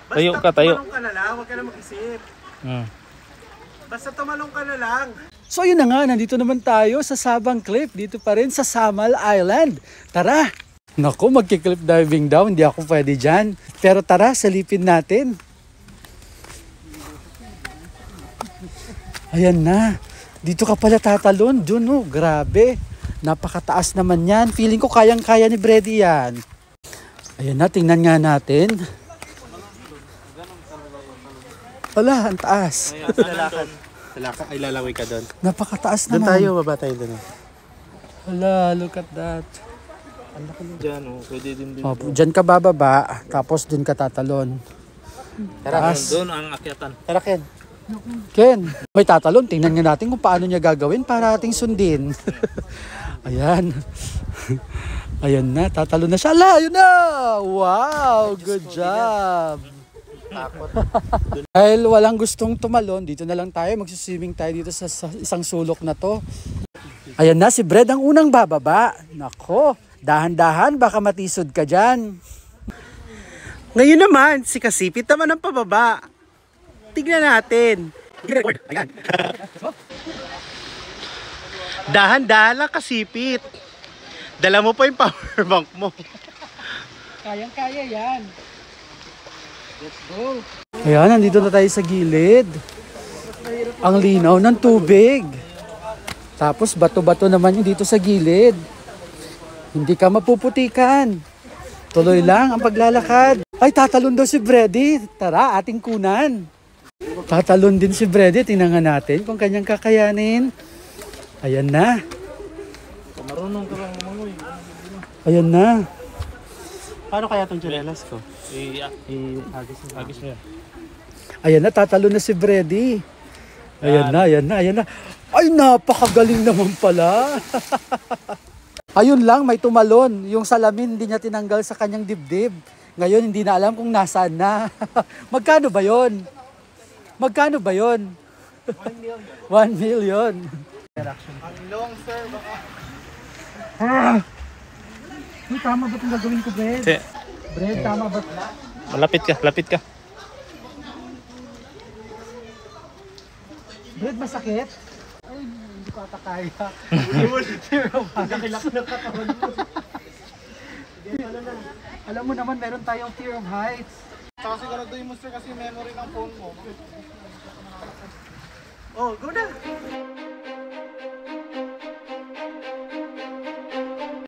Tayo ka, tayo. Tumalong ka na lang, huwag ka na mag-isip. Basta tumalong ka na lang. So yun na nga, nandito naman tayo sa Sabang Cliff, dito pa rin sa Samal Island. Tara! Naku, magki-cliff diving daw, hindi ako pwede dyan. Pero tara, salipin natin. Ayan na, dito ka pala tatalon, dun oh, grabe. Napakataas naman yan, feeling ko kayang-kaya ni Brady yan. Ayan na, tingnan nga natin. Wala, ang taas. Ay, lalaway ka doon. Napakataas Doon naman. tayo, baba tayo doon. Wala, look at that. Ang laki mo dyan, oh. Pwede din dito. Oh, dyan ka bababa, tapos dun ka tatalon. Tara, Taas. doon ang akyatan. Tara, Ken. Ken, may tatalon. Tingnan nga natin kung paano niya gagawin para ating sundin. Ayan. Ayan na, tatalon na siya. Ala, yun na! Wow, good job. Dahil walang gustong tumalon, dito na lang tayo. Magsiswimming tayo dito sa isang sulok na to. Ayan na, si Brad ang unang bababa. Nako, dahan-dahan, baka matisod ka dyan. Ngayon naman, si Kasipit naman ang pababa. Tignan natin. Dahan-dahan lang, Kasipit. Dala mo pa yung power bank mo. Kayang-kaya yan. Let's go. Ayan, nandito na tayo sa gilid. Ang linaw ng tubig. Tapos bato-bato naman yung dito sa gilid. Hindi ka mapuputikan. Tuloy lang ang paglalakad. Ay, tatalon daw si Brady. Tara, ating kunan. Tatalon din si Brady. Tingnan natin kung kanyang kakayanin. Ayan na. Marunong ka lang umangoy. Ayan na. Paano kaya itong chinelas ko? Agis mo yan. Ayan na, tatalon na si Brady. Ayan na, ayan na, ayan na. Ay, napakagaling naman pala. Ayun lang, may tumalon. Yung salamin hindi niya tinanggal sa kanyang dibdib. Ngayon, hindi na alam kung nasaan na. Magkano ba yon? Magkano ba yon? 1 million. 1 million. Ang long, sir, baka. Tama ba itong gagawin ko, Brad? Brad, tama ba? Malapit ka, lapit ka. Brad, masakit? Ay, hindi ko ata kaya. Nakilak na katawan mo. Alam mo naman, meron tayong fear of heights. Saka siguraduhin mo, sir, kasi memory ng phone mo. Oh, go na!